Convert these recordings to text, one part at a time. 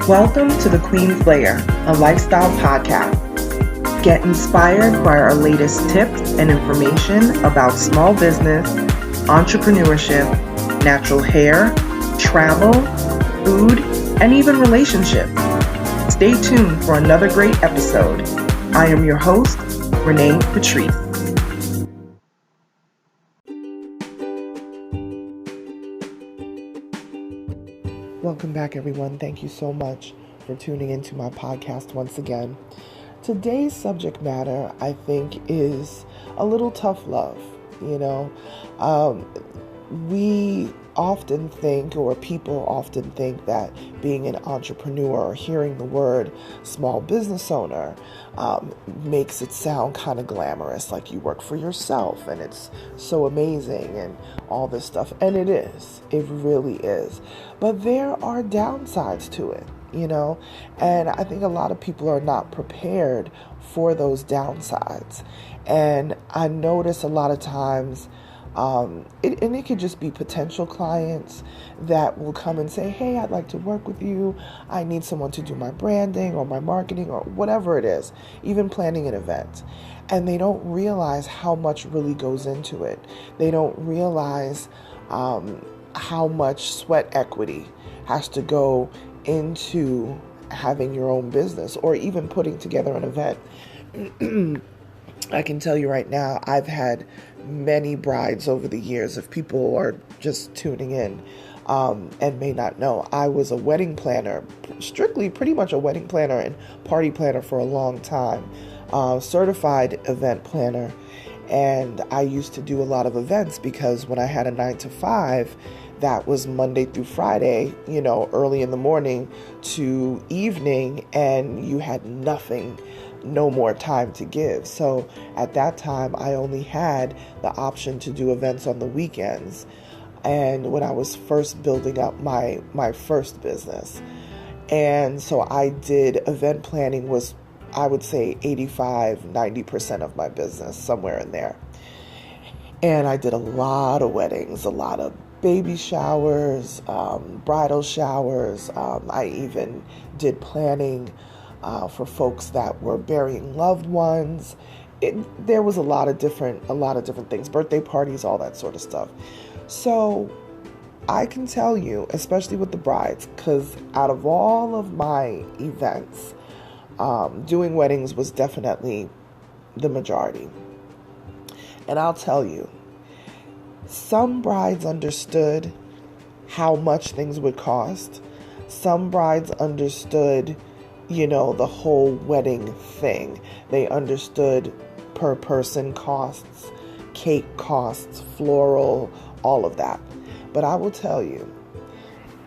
Welcome to the Queen's Lair, a lifestyle podcast. Get inspired by our latest tips and information about small business, entrepreneurship, natural hair, travel, food, and even relationships. Stay tuned for another great episode. I am your host, Renee Patrice. Welcome back, everyone. Thank you so much for tuning into my podcast once again. Today's subject matter, I think, is a little tough love. We often think, or people often think, that being an entrepreneur or hearing the word small business owner makes it sound kind of glamorous, like you work for yourself and it's so amazing and all this stuff. And it is. It really is. But there are downsides to it, and I think a lot of people are not prepared for those downsides. And I notice a lot of times it could just be potential clients that will come and say, hey, I'd like to work with you. I need someone to do my branding or my marketing or whatever it is, even planning an event. And they don't realize how much really goes into it. They don't realize how much sweat equity has to go into having your own business or even putting together an event. I can tell you right now, I've had many brides over the years. If people are just tuning in and may not know, I was a wedding planner, strictly pretty much a wedding planner and party planner for a long time, certified event planner. And I used to do a lot of events because when I had a 9-to-5, that was Monday through Friday, early in the morning to evening, and you had no more time to give. So at that time, I only had the option to do events on the weekends. And when I was first building up my first business. And so I did event planning was, I would say, 85-90% of my business, somewhere in there. And I did a lot of weddings, a lot of baby showers, bridal showers. I even did planning for folks that were burying loved ones. There was a lot of different things, birthday parties, all that sort of stuff. So I can tell you, especially with the brides, because out of all of my events, doing weddings was definitely the majority. And I'll tell you, some brides understood how much things would cost. Some brides understood, the whole wedding thing. They understood per person costs, cake costs, floral, all of that. But I will tell you,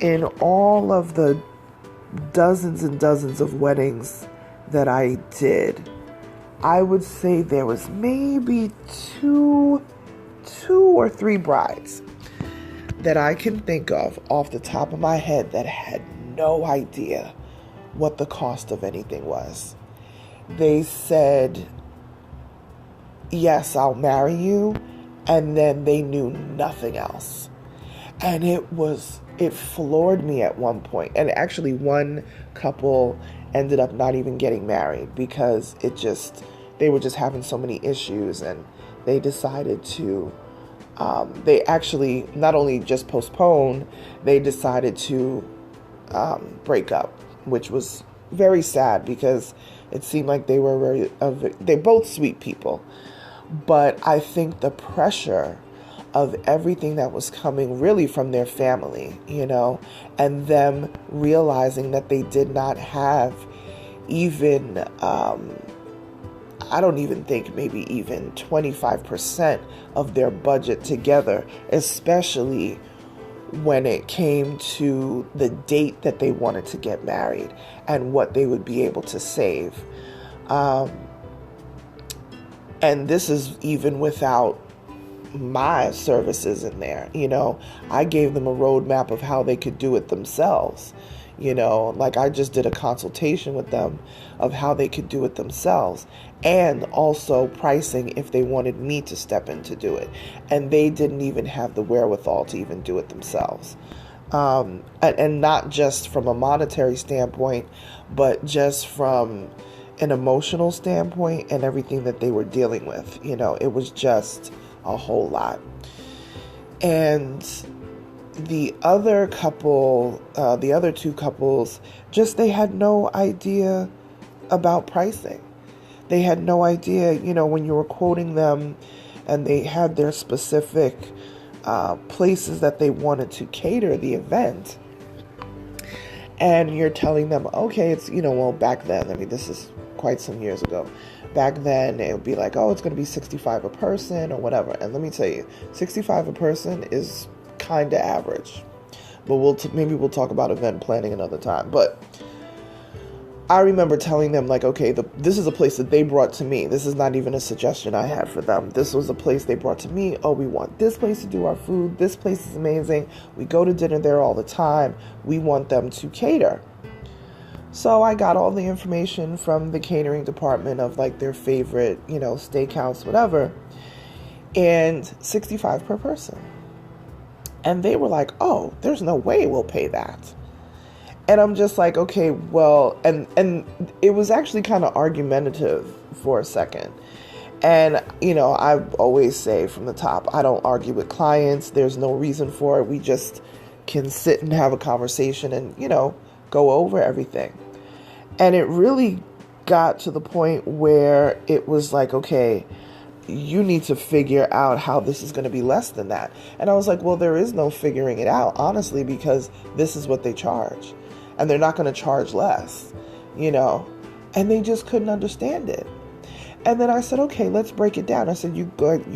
in all of the dozens and dozens of weddings that I did, I would say there was maybe two or three brides that I can think of off the top of my head that had no idea what the cost of anything was. They said, yes, I'll marry you, and then they knew nothing else. And it floored me at one point. And actually one couple ended up not even getting married because they were just having so many issues, and they decided to they actually not only just postponed, they decided to break up, which was very sad because it seemed like they were they're both sweet people. But I think the pressure of everything that was coming really from their family, and them realizing that they did not have even, I don't even think maybe even 25% of their budget together, especially when it came to the date that they wanted to get married and what they would be able to save. And this is even without my services in there. I gave them a roadmap of how they could do it themselves. Like I just did a consultation with them of how they could do it themselves, and also pricing if they wanted me to step in to do it. And they didn't even have the wherewithal to even do it themselves. and not just from a monetary standpoint, but just from an emotional standpoint and everything that they were dealing with. It was just a whole lot. And the other two couples, they had no idea about pricing. They had no idea, when you were quoting them and they had their specific places that they wanted to cater the event. And you're telling them, okay, it's, back then, this is quite some years ago. Back then, it would be like, oh, it's going to be $65 a person or whatever. And let me tell you, $65 a person is kind of average. But maybe we'll talk about event planning another time. But I remember telling them, like, okay, this is a place that they brought to me. This is not even a suggestion I had for them. This was a place they brought to me. Oh, we want this place to do our food. This place is amazing. We go to dinner there all the time. We want them to cater. So I got all the information from the catering department of like their favorite, steakhouse, whatever, and $65 per person. And they were like, oh, there's no way we'll pay that. And I'm just like, okay, well, and it was actually kind of argumentative for a second. And, I always say from the top, I don't argue with clients. There's no reason for it. We just can sit and have a conversation and, go over everything. And it really got to the point where it was like, okay, you need to figure out how this is going to be less than that. And I was like, well, there is no figuring it out, honestly, because this is what they charge. And they're not going to charge less, and they just couldn't understand it. And then I said, okay, let's break it down. I said, you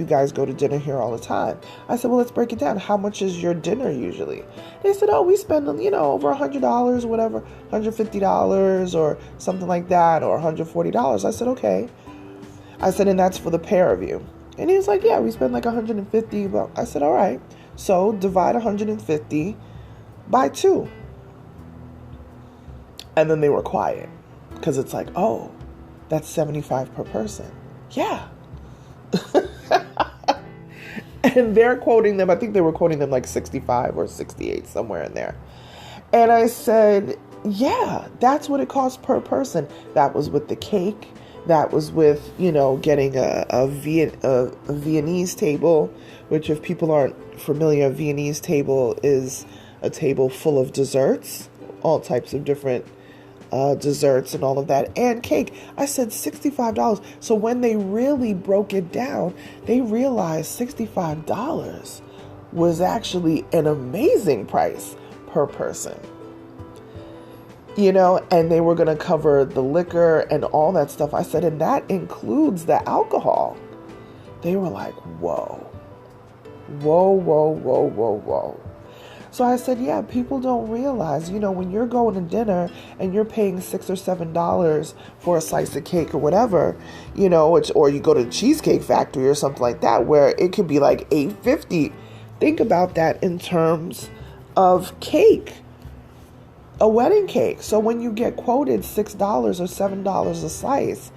guys go to dinner here all the time. I said, well, let's break it down. How much is your dinner usually? They said, oh, we spend, over $100 or whatever, $150 or something like that, or $140. I said, okay. I said, and that's for the pair of you. And he was like, yeah, we spend like $150. But I said, all right. So divide 150 by 2. And then they were quiet because it's like, oh, that's $75 per person. Yeah. And they're quoting them, I think they were quoting them like 65 or 68, somewhere in there. And I said, yeah, that's what it costs per person. That was with the cake. That was with, getting a Viennese table, which if people aren't familiar, a Viennese table is a table full of desserts, all types of different desserts and all of that, and cake. I said $65. So when they really broke it down, they realized $65 was actually an amazing price per person. And they were going to cover the liquor and all that stuff. I said, and that includes the alcohol. They were like, whoa. So I said, yeah, people don't realize, when you're going to dinner and you're paying $6 or $7 for a slice of cake or whatever, or you go to the Cheesecake Factory or something like that, where it could be like $8.50. Think about that in terms of cake, a wedding cake. So when you get quoted $6 or $7 a slice,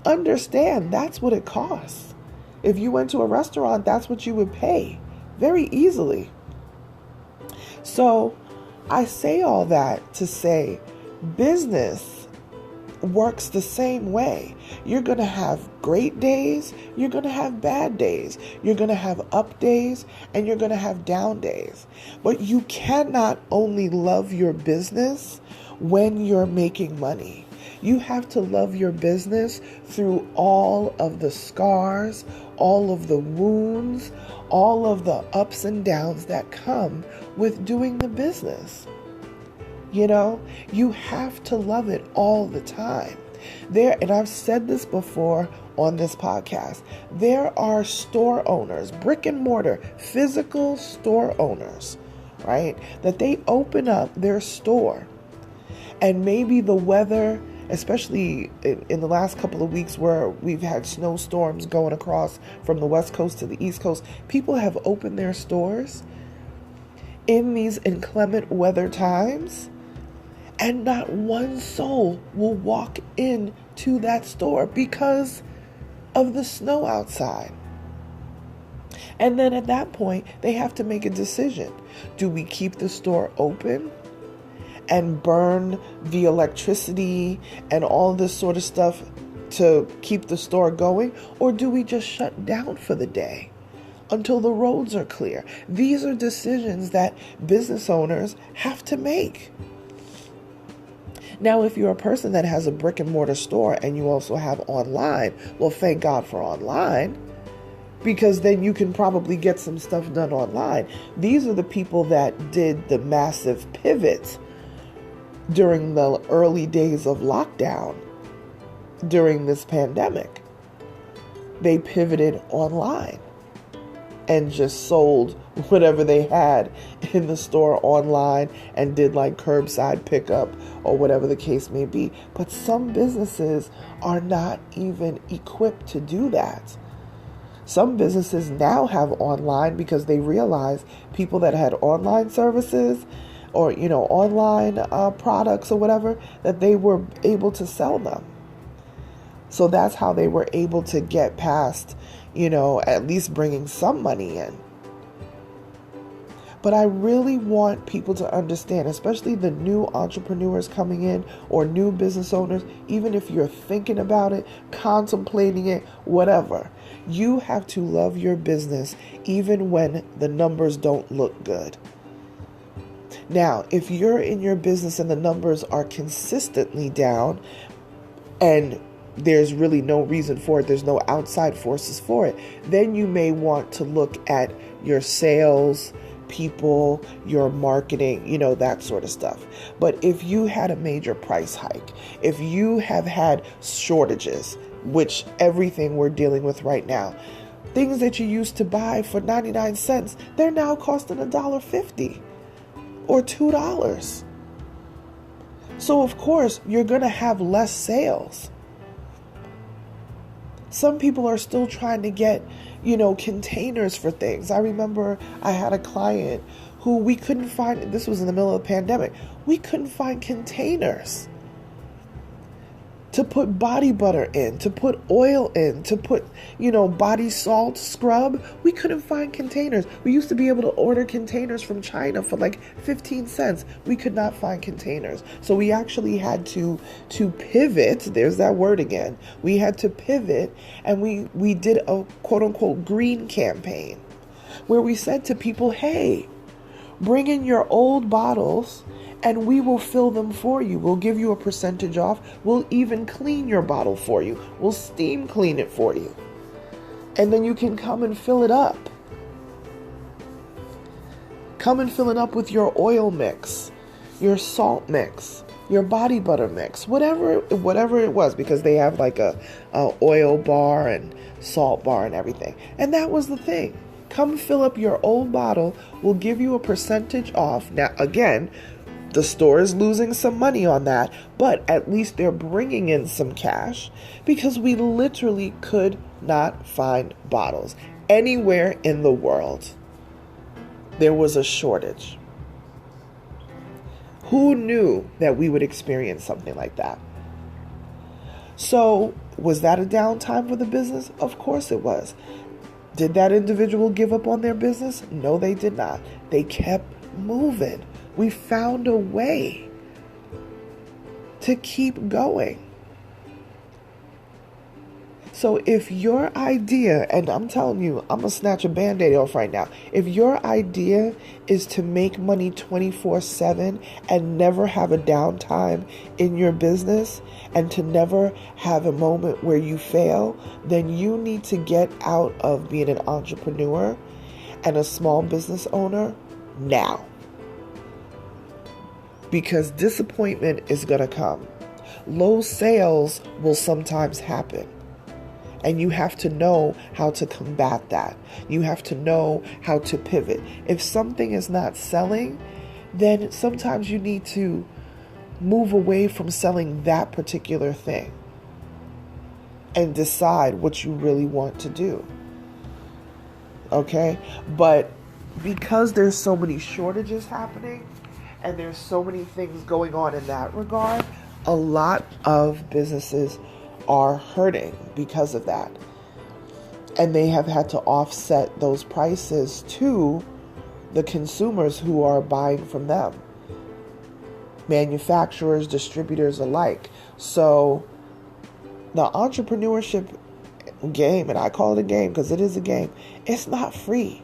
understand that's what it costs. If you went to a restaurant, that's what you would pay very easily. So I say all that to say business works the same way. You're going to have great days. You're going to have bad days. You're going to have up days and you're going to have down days. But you cannot only love your business when you're making money. You have to love your business through all of the scars, all of the wounds, all of the ups and downs that come with doing the business. You have to love it all the time. And I've said this before on this podcast, there are store owners, brick and mortar, physical store owners, right? That they open up their store and maybe the weather, especially in the last couple of weeks where we've had snowstorms going across from the West Coast to the East Coast, people have opened their stores in these inclement weather times, and not one soul will walk into that store because of the snow outside. And then at that point, they have to make a decision. Do we keep the store open and burn the electricity and all this sort of stuff to keep the store going? Or do we just shut down for the day until the roads are clear? These are decisions that business owners have to make. Now, if you're a person that has a brick and mortar store and you also have online, well, thank God for online, because then you can probably get some stuff done online. These are the people that did the massive pivots during the early days of lockdown during this pandemic. They pivoted online and just sold whatever they had in the store online and did like curbside pickup or whatever the case may be. But some businesses are not even equipped to do that. Some businesses now have online because they realize people that had online services or, online products or whatever, that they were able to sell them. So that's how they were able to get past, at least bringing some money in. But I really want people to understand, especially the new entrepreneurs coming in or new business owners, even if you're thinking about it, contemplating it, whatever, you have to love your business even when the numbers don't look good. Now, if you're in your business and the numbers are consistently down and there's really no reason for it, there's no outside forces for it, then you may want to look at your sales people, your marketing, that sort of stuff. But if you had a major price hike, if you have had shortages, which everything we're dealing with right now, things that you used to buy for 99 cents, they're now costing $1.50 or $2. So of course, you're going to have less sales. Some people are still trying to get, containers for things. I remember I had a client who we couldn't find, this was in the middle of the pandemic, we couldn't find containers to put body butter in, to put oil in, to put, body salt scrub. We couldn't find containers. We used to be able to order containers from China for like 15 cents. We could not find containers. So we actually had to pivot. There's that word again. We had to pivot, and we did a quote unquote green campaign where we said to people, hey, bring in your old bottles and we will fill them for you. We'll give you a percentage off. We'll even clean your bottle for you. We'll steam clean it for you. And then you can come and fill it up. Come and fill it up with your oil mix, your salt mix, your body butter mix, whatever it was, because they have like a oil bar and salt bar and everything. And that was the thing. Come fill up your old bottle. We'll give you a percentage off. Now, again, the store is losing some money on that, but at least they're bringing in some cash because we literally could not find bottles anywhere in the world. There was a shortage. Who knew that we would experience something like that? So, was that a downtime for the business? Of course it was. Did that individual give up on their business? No, they did not. They kept moving. We found a way to keep going. So if your idea, and I'm telling you, I'm going to snatch a Band-Aid off right now. If your idea is to make money 24/7 and never have a downtime in your business and to never have a moment where you fail, then you need to get out of being an entrepreneur and a small business owner now. Because disappointment is going to come. Low sales will sometimes happen. And you have to know how to combat that. You have to know how to pivot. If something is not selling, then sometimes you need to move away from selling that particular thing and decide what you really want to do. Okay? But because there's so many shortages happening and there's so many things going on in that regard, a lot of businesses are hurting because of that. And they have had to offset those prices to the consumers who are buying from them, manufacturers, distributors alike. So the entrepreneurship game, and I call it a game because it is a game, it's not free.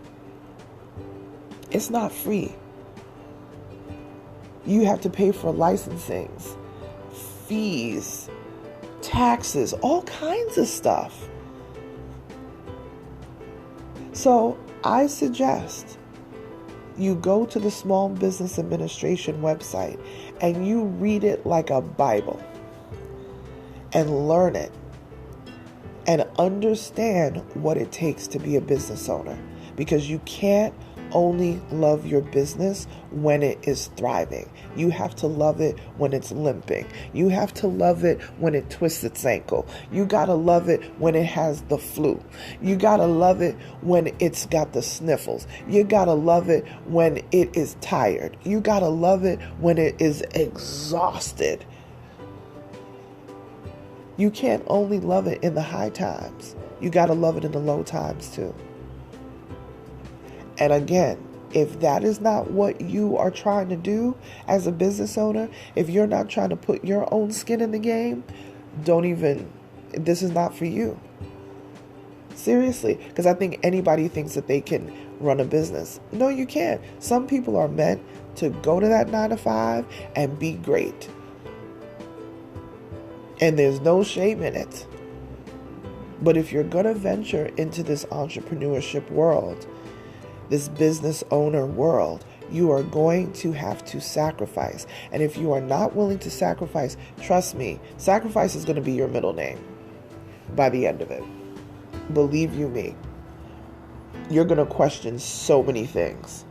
It's not free. You have to pay for licensings, fees, taxes, all kinds of stuff. So I suggest you go to the Small Business Administration website and you read it like a Bible and learn it and understand what it takes to be a business owner, because you can't only love your business when it is thriving. You have to love it when it's limping. You have to love it when it twists its ankle. You got to love it when it has the flu. You got to love it when it's got the sniffles. You got to love it when it is tired. You got to love it when it is exhausted. You can't only love it in the high times. You got to love it in the low times too. And again, if that is not what you are trying to do as a business owner, if you're not trying to put your own skin in the game, this is not for you. Seriously, because I think anybody thinks that they can run a business. No, you can't. Some people are meant to go to that 9-to-5 and be great. And there's no shame in it. But if you're going to venture into this entrepreneurship world, this business owner world, you are going to have to sacrifice. And if you are not willing to sacrifice, trust me, sacrifice is going to be your middle name by the end of it. Believe you me, you're going to question so many things.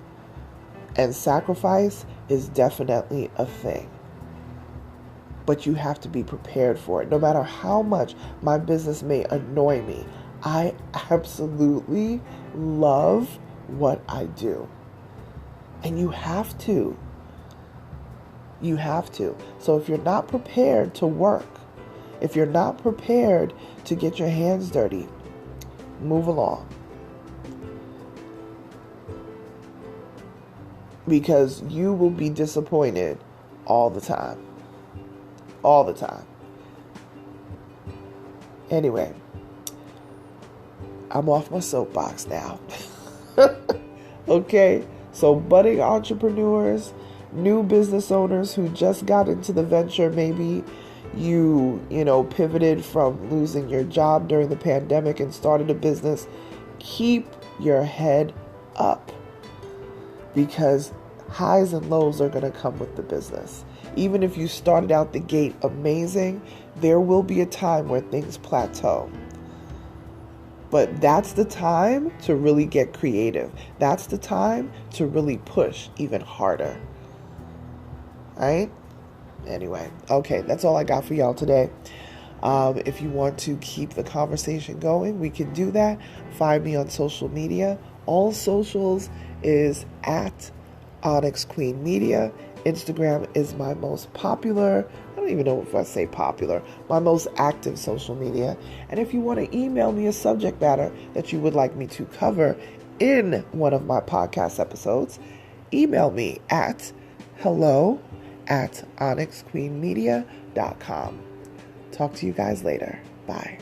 And sacrifice is definitely a thing. But you have to be prepared for it. No matter how much my business may annoy me, I absolutely love what I do. And you have to. You have to. So if you're not prepared to work, if you're not prepared to get your hands dirty, move along. Because you will be disappointed all the time. All the time. Anyway, I'm off my soapbox now. Okay, so budding entrepreneurs, new business owners who just got into the venture, maybe you pivoted from losing your job during the pandemic and started a business, keep your head up, because highs and lows are going to come with the business. Even if you started out the gate amazing, there will be a time where things plateau. But that's the time to really get creative. That's the time to really push even harder. Right? Anyway, okay, that's all I got for y'all today. If you want to keep the conversation going, we can do that. Find me on social media. All socials is at Onyx Queen Media. Instagram is my most popular, I don't even know if I say popular, my most active social media. And if you want to email me a subject matter that you would like me to cover in one of my podcast episodes, email me at hello@onyxqueenmedia.com. Talk to you guys later. Bye.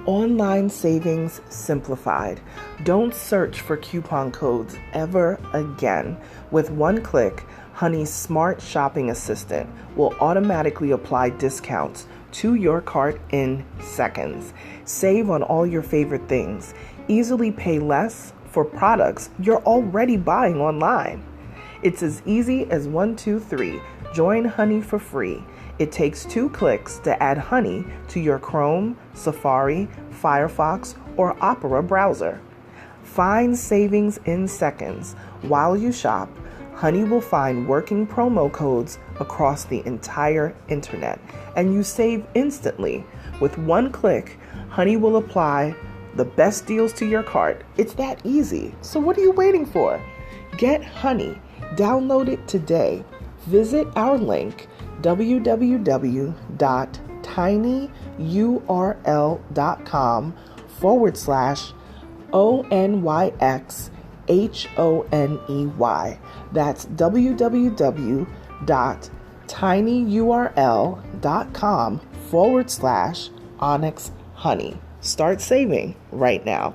Online savings simplified. Don't search for coupon codes ever again. With one click, Honey's smart shopping assistant will automatically apply discounts to your cart in seconds. Save on all your favorite things. Easily pay less for products you're already buying online. It's as easy as 1, 2, 3. Join Honey for free. It takes 2 clicks to add Honey to your Chrome, Safari, Firefox, or Opera browser. Find savings in seconds. While you shop, Honey will find working promo codes across the entire internet, and you save instantly. With one click, Honey will apply the best deals to your cart. It's that easy. So what are you waiting for? Get honey. Download it today. Visit our link, www.tinyurl.com/ONYXHONEY. That's www.tinyurl.com/Onyx Honey. Start saving right now.